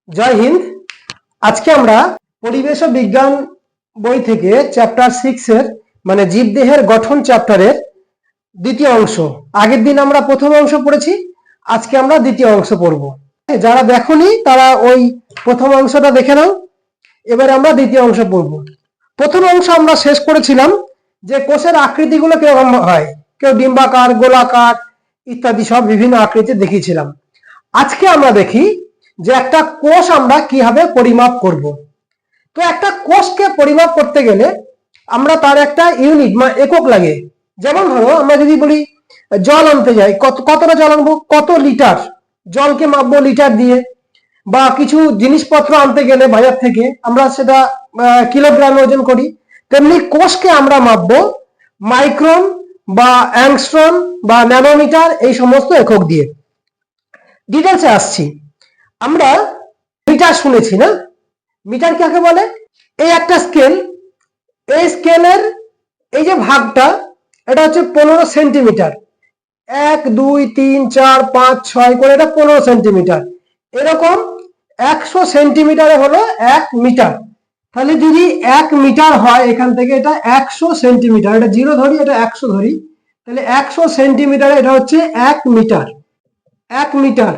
জয় হিন্দ। আজকে আমরা পরিবেশ ও বিজ্ঞান বই থেকে চ্যাপ্টার 6 এর মানে জীবদেহের গঠন চ্যাপ্টারের দ্বিতীয় অংশ। আগের দিন আমরা প্রথম অংশ পড়েছি, আজকে আমরা দ্বিতীয় অংশ পড়ব। যারা দেখোনি তারা ওই প্রথম অংশটা দেখে নাও। এবারে আমরা দ্বিতীয় অংশ পড়ব। প্রথম অংশ আমরা শেষ করেছিলাম যে কোষের আকৃতিগুলো কিরকম হয়, কেউ ডিম্বাকার, গোলাকার ইত্যাদি সব বিভিন্ন আকৃতি দেখিয়েছিলাম। আজকে আমরা দেখি যে একটা কোষ আমরা কিভাবে পরিমাপ করব। তো একটা কোষকে পরিমাপ করতে গেলে আমরা তার একটা ইউনিট মানে একক লাগে। যেমন ধরো আমরা যদি বলি জল আনতে যাই, কতটা জল আনবো, কত লিটার জলকে মাপবো লিটার দিয়ে, বা কিছু জিনিসপত্র আনতে গেলে বাজার থেকে আমরা সেটা কিলোগ্রামে ওজন করি। তেমনি কোষকে আমরা মাপবো মাইক্রন বা অ্যাংস্ট্রম বা ন্যানোমিটার এই সমস্ত একক দিয়ে। ডিটেলসে আসছি। আমরা মিটার শুনেছি না? মিটার কাকে বলে? এই একটা স্কেল, এই স্কেলের এই যে ভাগটা এটা হচ্ছে 15 সেন্টিমিটার। 1 2 3 4 5 6 করে এটা 15 সেন্টিমিটার। এরকম 100 সেন্টিমিটারে হলো 1 মিটার। তাহলে যদি 1 মিটার হয়, এখান থেকে এটা 100 সেন্টিমিটার, এটা 0 ধরি, এটা 100 ধরি, তাহলে 100 সেন্টিমিটারে এটা হচ্ছে 1 মিটার। 1 মিটার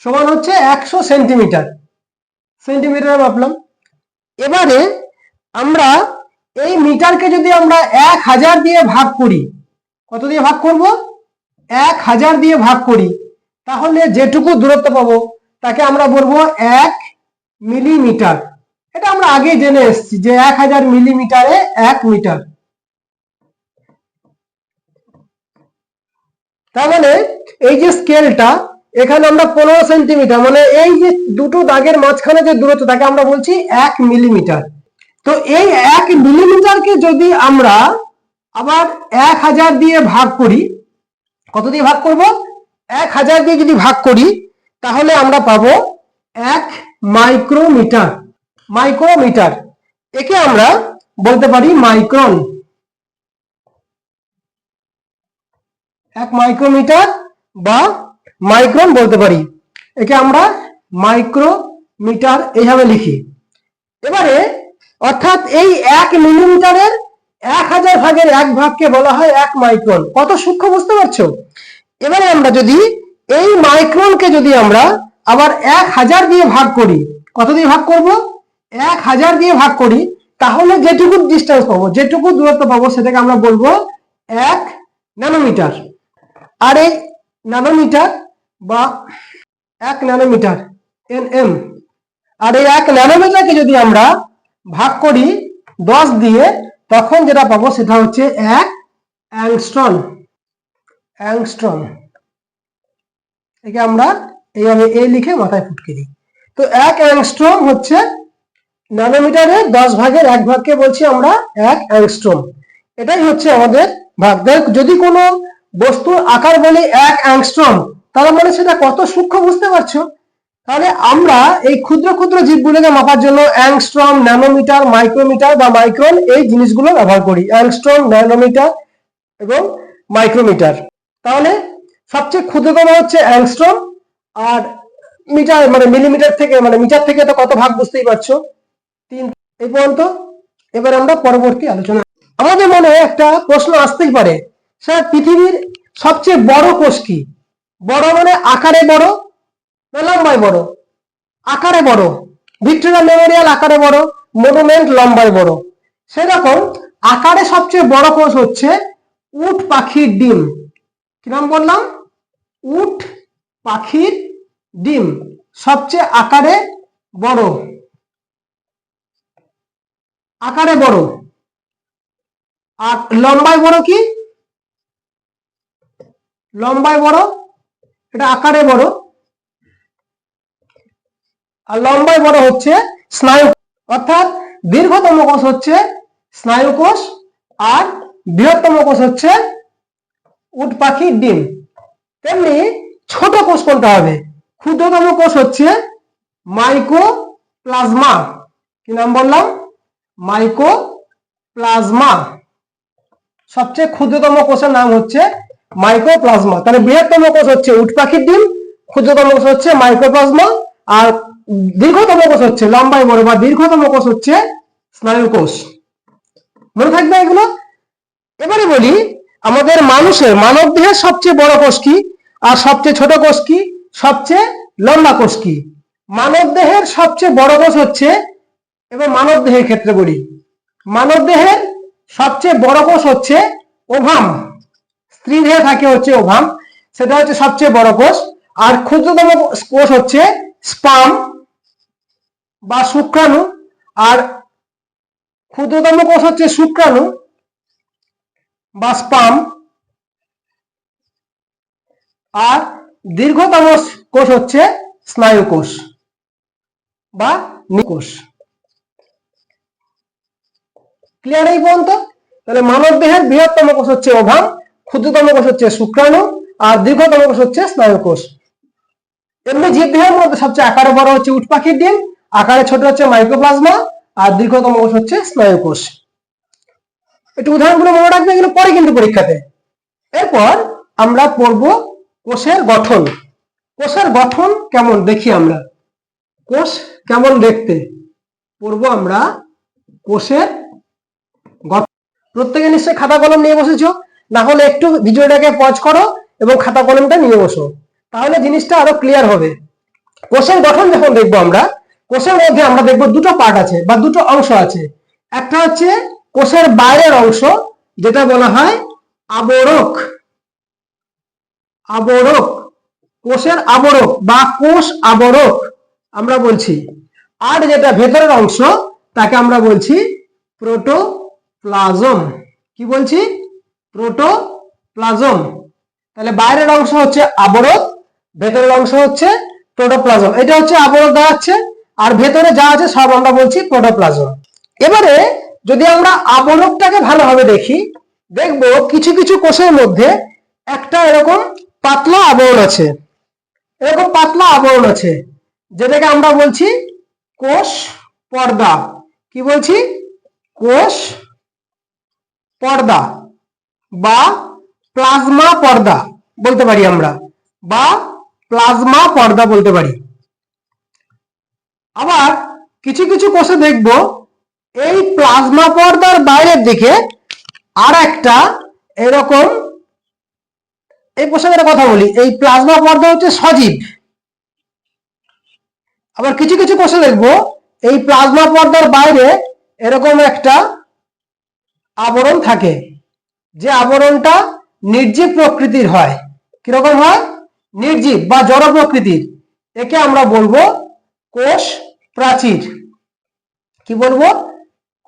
সমান হচ্ছে 100 সেন্টিমিটার। সেন্টিমিটারে মাপলাম। এবারে আমরা এই মিটারকে যদি আমরা 1000 দিয়ে ভাগ করি, কত দিয়ে ভাগ করব? 1000 দিয়ে ভাগ করি, তাহলে যেটুকু দূরত্ব পাবো তাকে আমরা বলবো 1 মিলিমিটার। এটা আমরা আগে জেনে এসেছি যে 1000 মিলিমিটারে 1 মিটার। তার মানে এই যে স্কেলটা, এখানে আমরা 15 সেন্টিমিটার মানে এই যে দুটো দাগের মাঝখানে যে দূরত্ব তাকে আমরা বলছি 1 মিলিমিটার। তো এই 1 মিলিমিটারকে যদি আমরা আবার 1000 দিয়ে ভাগ করি, কত দিয়ে ভাগ করব? 1000 দিয়ে যদি ভাগ করি তাহলে আমরা পাবো 1 মাইক্রোমিটার। মাইক্রোমিটার, একে আমরা বলতে পারি মাইক্রন। 1 মাইক্রোমিটার বা মাইক্রন বলতে পারি, একে আমরা মাইক্রোমিটার এইভাবে লিখি। এবারে অর্থাৎ এই 1 মিলিমিটারের 1000 ভাগের 1 ভাগকে বলা হয় 1 মাইক্রন। কত সূক্ষ্ম, বুঝতে পারছো? এবারে আমরা যদি এই মাইক্রনকে যদি আমরা আবার 1000 দিয়ে ভাগ করি, কত দিয়ে ভাগ করব? 1000 দিয়ে ভাগ করি, তাহলে যেটুকু ডিস্টেন্স পাবো, যেটুকু দূরত্ব পাবো সেটাকে আমরা বলবো 1 ন্যানোমিটার। আর এই ন্যানোমিটার বা 1 ন্যানোমিটার এনএম, আর এই 1 ন্যানোমিটারকে যদি আমরা ভাগ করি 10 দিয়ে, তখন যেটা পাবো সেটা হচ্ছে 1 অ্যাংস্ট্রম। অ্যাংস্ট্রম, একে আমরা এইভাবে এ লিখে মাথায় ফুটকে দিই। তো 1 অ্যাংস্ট্রম হচ্ছে ন্যানোমিটারে 10 ভাগের 1 ভাগকে বলছি আমরা 1 অ্যাংস্ট্রম। এটাই হচ্ছে আমাদের ভাগ। যদি কোনো বস্তুর আকার বলি 1 অ্যাংস্ট্রম, তার মানে সেটা কত সূক্ষ্ম, বুঝতে পারছো? তাহলে আমরা এই ক্ষুদ্র ক্ষুদ্র জীবগুলোকে মাপার জন্য অ্যাংস্ট্রম, ন্যানোমিটার, মাইক্রোমিটার বা মাইক্রন এই জিনিসগুলো ব্যবহার করি। অ্যাংস্ট্রম, ন্যানোমিটার এবং মাইক্রোমিটার। তাহলে সবচেয়ে ক্ষুদ্রতম হচ্ছে অ্যাংস্ট্রম, আর মিটার মানে মিলিমিটার থেকে মানে মিটার থেকে তো কত ভাগ বুঝতেই পারছো, 3। এই পর্যন্ত। এবার আমরা পরবর্তী আলোচনা। আমাদের মনে একটা প্রশ্ন আসতেই পারে, স্যার পৃথিবীর সবচেয়ে বড় কোষ কি? বড় মানে আকারে বড় না লম্বায় বড়? আকারে বড়। ভিক্টোরিয়া মেমোরিয়াল আকারে বড়, মনুমেন্ট লম্বায় বড়। সেরকম আকারে সবচেয়ে বড় কোষ হচ্ছে উট পাখির ডিম। কি নাম বললাম? উট পাখির ডিম সবচেয়ে আকারে বড়। আকারে বড়। আর লম্বায় বড় কি? লম্বায় বড়, এটা আকারে বড়। আর লম্বায় বড় হচ্ছে স্নায়ু। অর্থাৎ দীর্ঘতম কোষ হচ্ছে স্নায়ু কোষ, আর বৃহত্তম কোষ হচ্ছে উট পাখির ডিম। তেমনি ছোট কোষ কোনটা হবে? ক্ষুদ্রতম কোষ হচ্ছে মাইকোপ্লাজমা। কি নাম বললাম? মাইকোপ্লাজমা। সবচেয়ে ক্ষুদ্রতম কোষের নাম হচ্ছে মাইকোপ্লাজমা। তাহলে বৃহত্তম কোষ হচ্ছে উট পাখির ডিম, ক্ষুদ্রতম কোষ হচ্ছে মাইকোপ্লাজমা, আর দীর্ঘতম কোষ হচ্ছে, লম্বায় বড় বা দীর্ঘতম কোষ হচ্ছে স্নায়ু কোষ। মনে থাকবে এগুলো। এবারে বলি আমাদের মানব দেহের সবচেয়ে বড় কোষ কি আর সবচেয়ে ছোট কোষ কি, সবচেয়ে লম্বা কোষ কি? মানব দেহের সবচেয়ে বড় কোষ হচ্ছে, এবার মানব দেহের ক্ষেত্রে বলি, মানব দেহের সবচেয়ে বড় কোষ হচ্ছে ওভাম। স্ত্রী দেহে থাকে হচ্ছে ওভাম, সেটা হচ্ছে সবচেয়ে বড় কোষ। আর ক্ষুদ্রতম কোষ হচ্ছে স্পার্ম বা শুক্রাণু। আর ক্ষুদ্রতম কোষ হচ্ছে শুক্রাণু বা স্পার্ম। আর দীর্ঘতম কোষ হচ্ছে স্নায়ু কোষ বা কোষ। ক্লিয়ার এই পর্যন্ত? তাহলে মানব দেহের বৃহত্তম কোষ হচ্ছে ওভাম, ক্ষুদ্রতম কোষ হচ্ছে শুক্রাণু, আর দীর্ঘতম কোষ হচ্ছে স্নায়ু কোষ। এমনি জীবদেহের মধ্যে সবচেয়ে আকারে বড় হচ্ছে উট পাখির ডিম, আকারে ছোট হচ্ছে মাইক্রোপ্লাজমা, আর দীর্ঘতম কোষ হচ্ছে স্নায়ু কোষ। একটু উদাহরণগুলো মনে রাখবে, এগুলো পরে কিন্তু পরীক্ষাতে। এরপর আমরা পড়ব কোষের গঠন। কোষের গঠন কেমন দেখি আমরা, কোষ কেমন দেখতে পড়বো আমরা কোষের গঠন। প্রত্যেকে নিশ্চয়ই খাতা কলম নিয়ে বসেছো, না হলে একটু ভিডিওটাকে পজ করো এবং খাতা কলমটা নিয়ে বসো, তাহলে জিনিসটা আরো ক্লিয়ার হবে। কোষের গঠন যখন দেখবো আমরা, কোষের মধ্যে আমরা দেখবো দুটো পার্ট আছে বা দুটো অংশ আছে। একটা হচ্ছে কোষের বাইরের অংশ, যেটা বলা হয় আবরক। আবরক, কোষের আবরক বা কোষ আবরক আমরা বলছি। আর যেটা ভেতরের অংশ তাকে আমরা বলছি প্রোটোপ্লাজম। কি বলছি? প্রোটোপ্লাজম। তাহলে বাইরের অংশ হচ্ছে আবরক, ভেতরের অংশ হচ্ছে প্রোটোপ্লাজম। এটা হচ্ছে আবরক দাঁড়াচ্ছে, আর ভেতরে যা আছে সব আমরা বলছি প্রোটোপ্লাজম। এবারে যদি আমরা আবরকটাকে ভালোভাবে দেখি, দেখবো কিছু কিছু কোষের মধ্যে একটা এরকম পাতলা আবরণ আছে, এরকম পাতলা আবরণ আছে, যেটাকে আমরা বলছি কোষ পর্দা। কি বলছি? কোষ পর্দা বা প্লাজমা পর্দা বলতে পারি আমরা, বা প্লাজমা পর্দা বলতে পারি। আবার কিছু কিছু কোষে দেখব এই প্লাজমা পর্দার বাইরের দিকে আর একটা এরকম, এই প্রসঙ্গে কথা বলি, এই প্লাজমা পর্দা হচ্ছে সজীব। আবার কিছু কিছু কোষে দেখবো এই প্লাজমা পর্দার বাইরে এরকম একটা আবরণ থাকে, যে আবরণটা নির্জীব প্রকৃতির হয়। কিরকম হয়? নির্জীব বা জড় প্রকৃতির। একে আমরা বলবো কোষ প্রাচীর। কি বলবো?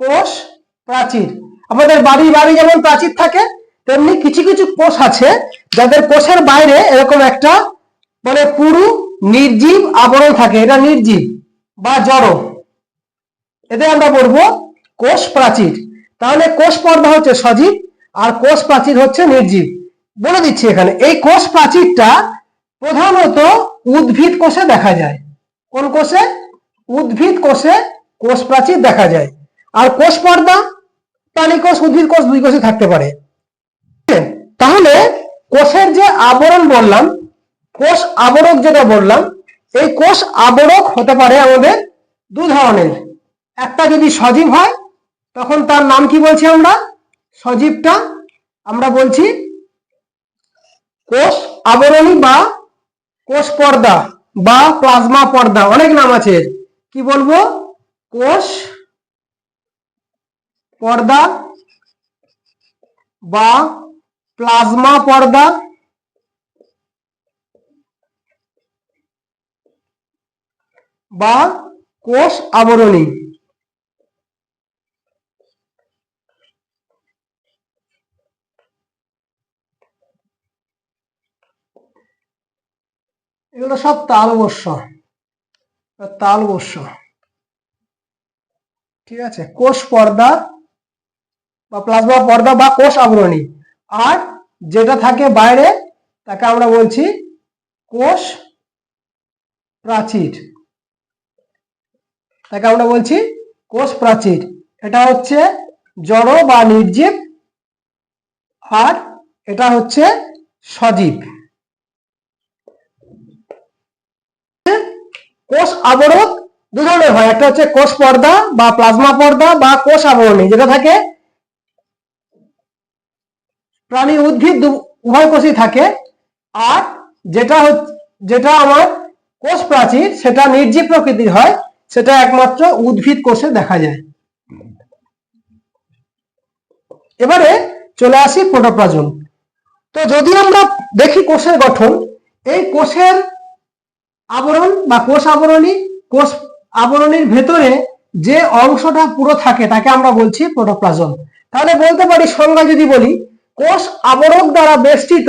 কোষ প্রাচীর। আমাদের বাড়ি বাড়ি যেমন প্রাচীর থাকে, তেমনি কিছু কিছু কোষ আছে যাদের কোষের বাইরে এরকম একটা মানে পুরু নির্জীব আবরণ থাকে, এটা নির্জীব বা জড়, এতে আমরা বলবো কোষ প্রাচীর। তাহলে কোষ পর্দা হচ্ছে সজীব আর কোষ প্রাচীর হচ্ছে নির্জীব। বলে দিচ্ছি এখানে, এই কোষ প্রাচীরটা প্রধানত উদ্ভিদ কোষে দেখা যায়। কোন কোষে? উদ্ভিদ কোষে কোষ প্রাচীর দেখা যায়। আর কোষ পর্দা প্রাণী কোষ, উদ্ভিদ কোষ দুই কোষে থাকতে পারে। তাহলে কোষের যে আবরণ বললাম, কোষ আবরক যেটা বললাম, এই কোষ আবরক হতে পারে আমাদের দু ধরনের। একটা যদি সজীব হয় তখন তার নাম কি বলছি আমরা? সজীবটা আমরা বলছি কোষ আবরণী বা কোষ পর্দা বা প্লাজমা পর্দা, অনেক নাম আছে। কি বলবো? কোষ পর্দা বা প্লাজমা পর্দা বা কোষ আবরণী। এগুলো সব তালবস্য, তালবস্য। ঠিক আছে, কোষ পর্দা বা প্লাজমা পর্দা বা কোষ আবরণী। আর যেটা থাকে বাইরে তাকে আমরা বলছি কোষ প্রাচীর। তাকে আমরা বলছি কোষ প্রাচীর। এটা হচ্ছে জড় বা নির্জীব, আর এটা হচ্ছে সজীব। কোষ আবরক দু ধরনের হয়, একটা হচ্ছে কোষ পর্দা বা প্লাজমা পর্দা বা কোষ আবরণী, যেটা থাকে প্রাণী উদ্ভিদ উভয় কোষই থাকে। আর যেটা আমার কোষ প্রাচীর, সেটা নির্জীব প্রকৃতির হয়, সেটা একমাত্র উদ্ভিদ কোষে দেখা যায়। এবারে চলে আসি প্রোটোপ্লাজম। তো যদি আমরা দেখি কোষের গঠন, এই কোষের আবরণ বা কোষ আবরণীর ভেতরে যে অংশটা পুরো থাকে তাকে আমরা বলছি প্রোটোপ্লাজম। তাহলে বলতে পারি, সংজ্ঞা যদি বলি, কোষ আবরক দ্বারা বেষ্টিত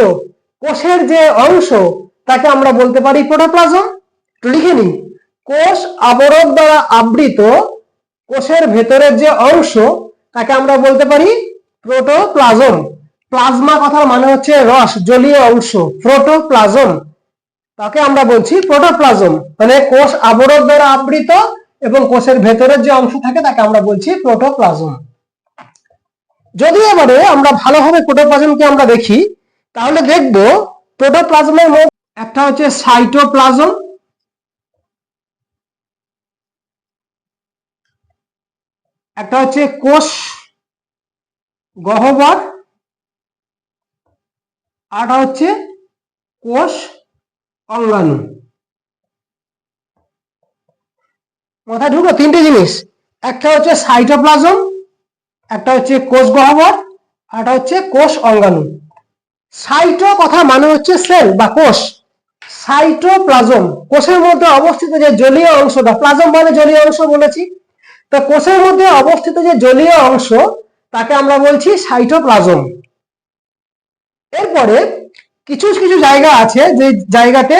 কোষের যে অংশ তাকে আমরা বলতে পারি প্রোটোপ্লাজম। লিখে নিই, কোষ আবরক দ্বারা আবৃত কোষের ভেতরের যে অংশ তাকে আমরা বলতে পারি প্রোটোপ্লাজম। প্লাজমা কথার মানে হচ্ছে রস, জলীয় অংশ। প্রোটোপ্লাজম তাকে আমরা বলছি প্রোটোপ্লাজম, মানে কোষ আবরক দ্বারা আবৃত এবং কোষের ভেতরের যে অংশ থাকে তাকে আমরা বলছি প্রোটোপ্লাজম। যদি এবারে আমরা ভালোভাবে প্রোটোপ্লাজমকে আমরা দেখি, তাহলে দেখব প্রোটোপ্লাজমের মধ্যে একটা হচ্ছে সাইটোপ্লাজম, একটা হচ্ছে কোষ গহ্বর, আর হচ্ছে কোষ অঙ্গাণু। মাথায় ঢুকলো তিনটে জিনিস, একটা হচ্ছে সাইটোপ্লাজম, একটা হচ্ছে কোষ গহ্বর, আর একটা হচ্ছে কোষ অঙ্গাণু। সাইটো কথা মানে হচ্ছে সেল বা কোষ। সাইটোপ্লাজম কোষের মধ্যে অবস্থিত যে জলীয় অংশটা, প্লাজম মানে জলীয় অংশ বলেছি, তো কোষের মধ্যে অবস্থিত যে জলীয় অংশ তাকে আমরা বলছি সাইটোপ্লাজম। এরপরে কিছু কিছু জায়গা আছে যে জায়গাতে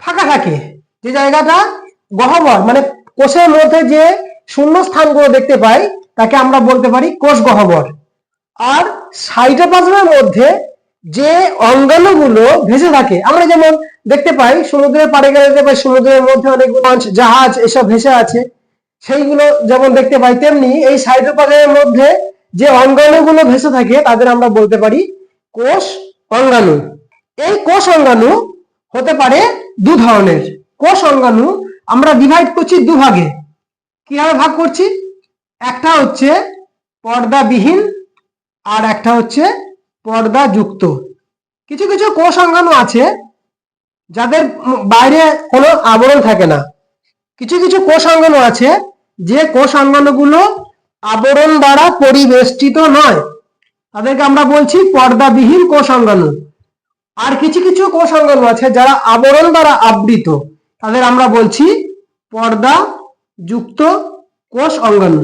ফাঁকা থাকে, যে জায়গাটা গহ্বর মানে কোষের মধ্যে যে শূন্য স্থানগুলো দেখতে পাই তাকে আমরা বলতে পারি কোষ গহ্বর। আর সাইটোপ্লাজমের মধ্যে যে অঙ্গাণুগুলো ভেসে থাকে, আমরা যেমন দেখতে পাই সমুদ্রের পাড়ে গেলে দেখতে পাই সমুদ্রের মধ্যে অনেক লঞ্চ, জাহাজ এসব ভেসে আছে, সেইগুলো যেমন দেখতে পাই, তেমনি এই সাইটোপ্লাজমের মধ্যে যে অঙ্গাণুগুলো ভেসে থাকে তাদের আমরা বলতে পারি কোষ অঙ্গাণু। এই কোষ অঙ্গাণু হতে পারে দু ধরনের। কোষ অঙ্গাণু আমরা ডিভাইড করছি দুভাগে। কিভাবে ভাগ করছি? একটা হচ্ছে পর্দাবিহীন আর একটা হচ্ছে পর্দাযুক্ত। কিছু কিছু কোষ অঙ্গাণু আছে যাদের বাইরে কোনো আবরণ থাকে না। কিছু কিছু কোষ অঙ্গাণু আছে যে কোষ অঙ্গাণুগুলো আবরণ দ্বারা পরিবেষ্টিত নয়, তাদেরকে আমরা বলছি পর্দাবিহীন কোষ অঙ্গাণু। আর কিছু কিছু কোষ অঙ্গাণু আছে যারা আবরণ দ্বারা আবৃত, তাদের আমরা বলছি পর্দাযুক্ত কোষ অঙ্গাণু।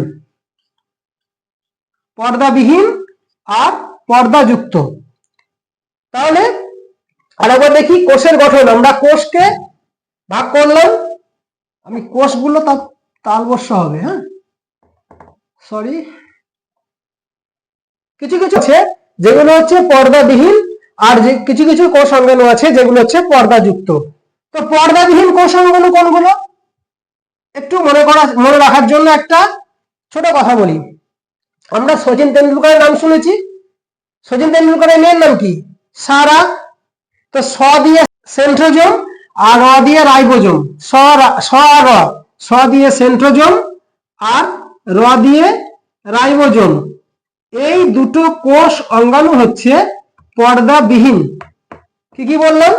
পর্দাবিহীন আর পর্দাযুক্ত। তাহলে আরেকবার দেখি কোষের গঠন। আমরা কোষকে ভাগ করলাম, আমি কোষগুলো তালবস্য হবে, হ্যাঁ সরি, কিছু কিছু আছে যেগুলো হচ্ছে পর্দাবিহীন আর যে কিছু কিছু কোষ অঙ্গাণু আছে যেগুলো হচ্ছে পর্দাযুক্ত। তো পর্দাবিহীন কোষ অঙ্গাণু কোনগুলো একটু মনে রাখার জন্য একটা ছোট কথা বলি। আমরা সচিন তেন্ডুলকরের নাম শুনেছি। সচিন তেন্ডুলকরের মেয়ের নাম কি? সারা। তো স দিয়ে সেন্ট্রোজোম আর র দিয়ে রাইবোজোম। স দিয়ে সেন্ট্রোজোম আর র দিয়ে রাইবোজোম। এই দুটো কোষ অঙ্গাণু হচ্ছে পর্দাবিহীন। কি কি বললাম?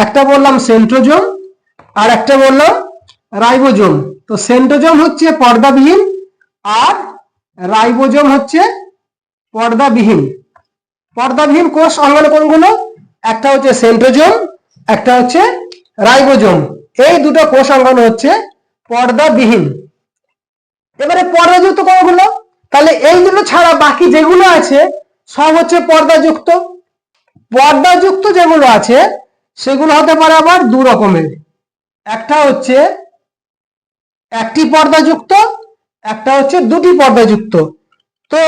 একটা বললাম সেন্ট্রোজোম আর একটা বললাম রাইবোজোম। তো সেন্ট্রোজোম হচ্ছে পর্দাবিহীন আর রাইবোজোম হচ্ছে পর্দাবিহীন। পর্দাবিহীন কোষ অঙ্গাণু কোনগুলো? একটা হচ্ছে সেন্ট্রোজোম, একটা হচ্ছে রাইবোজোম। এই দুটো কোষ অঙ্গাণু হচ্ছে পর্দাবিহীন। এবারে পর্দাযুক্ত কোনগুলো? তাহলে এই দুটো ছাড়া বাকি যেগুলো আছে সব হচ্ছে পর্দাযুক্ত। পর্দাযুক্ত যেগুলো আছে সেগুলো হতে পারে আবার দু রকমের। একটা হচ্ছে একটি পর্দাযুক্ত, একটা হচ্ছে দুটি পর্দাযুক্ত। তো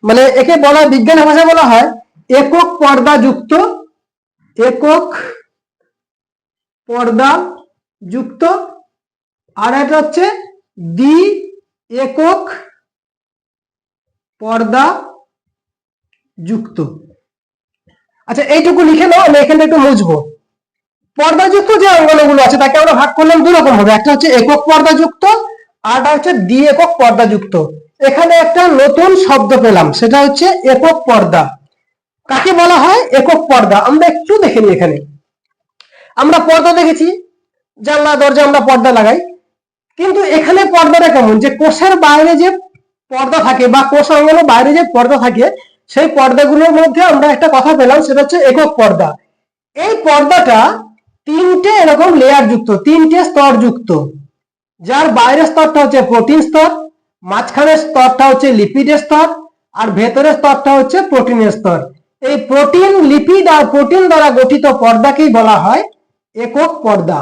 মানে একে বলা, বিজ্ঞানের ভাষায় বলা হয় একক পর্দাযুক্ত, একক পর্দাযুক্ত, আর একটা হচ্ছে দ্বি একক পর্দাযুক্ত। আচ্ছা এইটুকু লিখে নাও, আমি এখানটা একটু মুছবো। পর্দাযুক্ত যে অঙ্গাণুগুলো আছে তাকে আমরা ভাগ করলাম দুই রকম ভাবে, একটা হচ্ছে একক পর্দাযুক্ত আর একটা হচ্ছে দ্বি-একক পর্দাযুক্ত। এখানে একটা নতুন শব্দ পেলাম, সেটা হচ্ছে একক পর্দা। কাকে বলা হয় একক পর্দা? আমরা একটু দেখে নিই। এখানে আমরা পর্দা দেখেছি, জানলা দরজা আমরা পর্দা লাগাই, কিন্তু এখানে পর্দাটা কেমন, যে কোষের বাইরে যে পর্দা থাকে বা কোষ অঙ্গাণুর বাইরে যে পর্দা থাকে সেই পর্দাগুলোর মধ্যে আমরা একটা কথা পেলাম, সেটা হচ্ছে একক পর্দা। এই পর্দাটা তিনটে এরকম লেয়ার যুক্ত, তিনটে স্তর যুক্ত, যার বাইরের স্তরটা হচ্ছে প্রোটিন স্তর, মাঝখানের স্তরটা হচ্ছে লিপিডের স্তর, আর ভেতরের স্তরটা হচ্ছে প্রোটিনের স্তর। এই প্রোটিন, লিপিড আর প্রোটিন দ্বারা গঠিত পর্দাকেই বলা হয় একক পর্দা।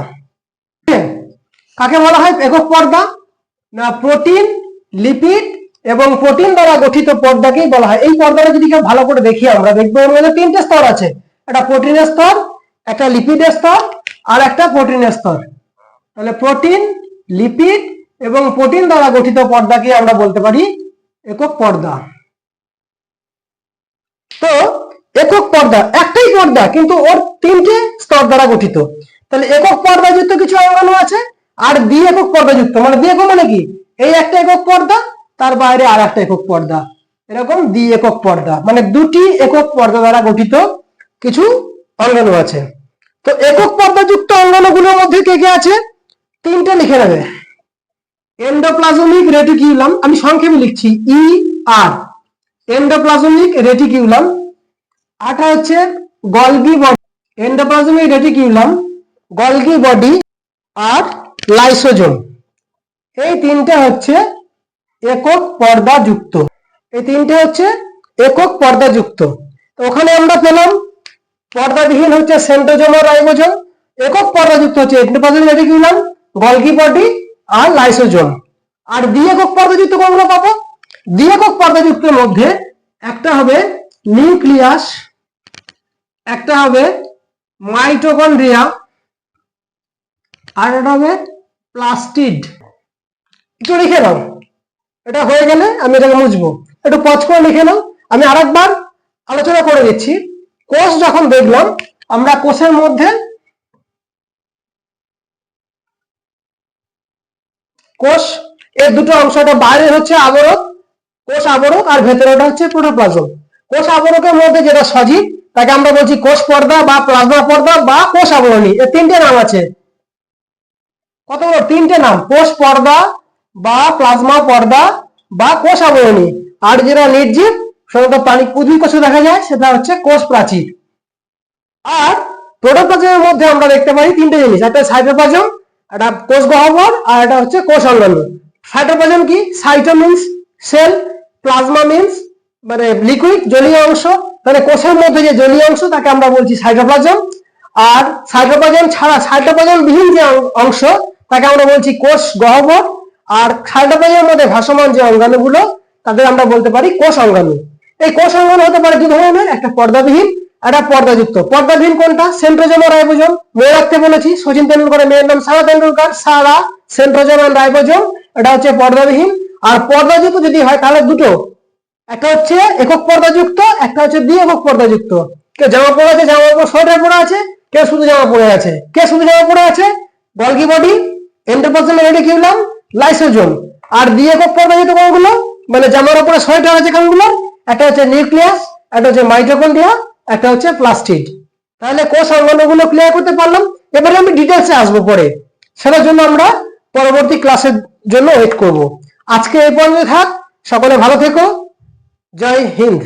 কাকে বলা হয় একক পর্দা? না, প্রোটিন, লিপিড এবং প্রোটিন দ্বারা গঠিত পর্দাকেই বলা হয়। এই পর্দাটা যদি কেউ ভালো করে দেখি আমরা দেখবো এর মধ্যে তিনটে স্তর আছে, একটা প্রোটিনের স্তর, একটা লিপিডের স্তর আর একটা প্রোটিনের স্তর। তাহলে প্রোটিন, লিপিড এবং প্রোটিন দ্বারা গঠিত পর্দাকে আমরা বলতে পারি একক পর্দা। তো একক পর্দা একটাই পর্দা, কিন্তু ওর তিনটে স্তর দ্বারা গঠিত। তাহলে একক পর্দাযুক্ত কিছু অঙ্গাণু আছে, আর দ্বি-একক পর্দাযুক্ত, মানে দ্বি-একক মানে কি, এই একটা একক পর্দা, তার বাইরে আর একটা একক পর্দা, এরকম দ্বি-একক পর্দা, মানে দুটি একক পর্দা দ্বারা গঠিত কিছু অঙ্গাণু আছে। তো একক পর্দাযুক্ত অঙ্গাণুগুলোর মধ্যে কে কে আছে? তিনটে লিখে নেবে। এন্ডোপ্লাজমিক রেটিকিউলাম, আমি সংক্ষেপে লিখছি ER, এন্ডোপ্লাজমিক রেটিকিউলাম। আটা হচ্ছে Golgi body, endoplasmic reticulum, Golgi body আর লাইসোজোম। এই তিনটে হচ্ছে একক পর্দাযুক্ত, এই তিনটে হচ্ছে একক পর্দাযুক্ত। তো ওখানে আমরা পেলাম পর্দাবিহীন হচ্ছে সেন্ট্রোজোম আর রাইবোজোম, একক পর্দাযুক্ত হচ্ছে এন্ডোপ্লাজমিক রেটিকিউলাম, গলগি বডি আর লাইসোজোম। আর দ্বি-একক পর্দাযুক্ত কোনগুলো পাবো? দ্বি-একক পর্দাযুক্তের মধ্যে একটা হবে নিউক্লিয়াস, একটা হবে মাইটোকন্ড্রিয়া আর একটা হবে প্লাস্টিড। একটু লিখে নাও, এটা হয়ে গেলে আমি এটাকে মুছবো, একটু পজ করে লিখে নাও। আমি আরেকবার আলোচনা করে দিচ্ছি। কোষ যখন দেখলাম আমরা, কোষের মধ্যে কোষ এর দুটো অংশ, একটা বাইরে হচ্ছে আবরক, কোষ আবরক, আর ভেতরেটা হচ্ছে প্রোটোপ্লাজম। কোষ আবরকের মধ্যে যেটা সজীব তাকে আমরা বলছি কোষ পর্দা বা প্লাজমা পর্দা বা কোষ আবরণী। এর তিনটে নাম আছে। কতগুলো? তিনটে নাম, কোষ পর্দা বা প্লাজমা পর্দা বা কোষ আবরণী। আর যেটা নির্জীব, সাধারণত প্রাণী উদ্ভিদ কোষে দেখা যায়, সেটা হচ্ছে কোষ প্রাচীর। আর প্রোটোপ্লাজমের মধ্যে আমরা দেখতে পাই তিনটে জিনিস, একটা সাইটোপ্লাজম, একটা কোষ গহ্বর, আর একটা হচ্ছে কোষ অঙ্গাণু। সাইটোপ্লাজম কি? Cyto means cell, plasma means মানে লিকুইড, জলীয় অংশ। মানে কোষের মধ্যে যে জলীয় অংশ তাকে আমরা বলছি সাইটোপ্লাজম। আর সাইটোপ্লাজম ছাড়া, সাইটোপ্লাজম বিহীন যে অংশ তাকে আমরা বলছি কোষ গহ্বর। আর সাইটোপ্লাজমের মধ্যে ভাসমান যে অঙ্গাণুগুলো তাদের আমরা বলতে পারি কোষ অঙ্গাণু। এই কোষ অঙ্গাণু হতে পারে দু ধরনের, একটা পর্দাবিহীন, একটা পর্দাযুক্ত। পর্দাবিহীন কোনটা? সেন্ট্রোজোম আর রাইবোজোম। মনে রাখতে বলেছি, সচিন তেন্ডুলকরের মেয়ের নাম সারা তেন্ডুলকর, সারা, সেন্ট্রোজোম আর রাইবোজোম, এটা হচ্ছে পর্দাবিহীন। আর পর্দাযুক্ত যদি হয় তাহলে দুটো, একটা হচ্ছে একক পর্দাযুক্ত, একটা হচ্ছে দ্বি-একক পর্দাযুক্ত। কেউ জামা পরে আছে, জামার উপর সোয়েটার পরে আছে, কেউ শুধু জামা পরে আছে। কে শুধু জামা পরে আছে? Golgi body, endoplasmic reticulum, lysosome. আর দ্বি-একক পর্দাযুক্ত কোনগুলো, মানে জামার উপরে সোয়েটার আছে কোনগুলো? একটা হচ্ছে নিউক্লিয়াস, একটা হচ্ছে মাইটোকন্ড্রিয়া, একটা হচ্ছে প্লাস্টিড। তাহলে কোষ অঙ্গাণুগুলো ক্লিয়ার করতে পারলাম। এবারে আমি ডিটেলসে আসবো পরে, সেটার জন্য আমরা পরবর্তী ক্লাসের জন্য ওয়েট করব। আজকে এই পর্যন্ত থাক। সকলে ভালো থেকো। জয় হিন্দ।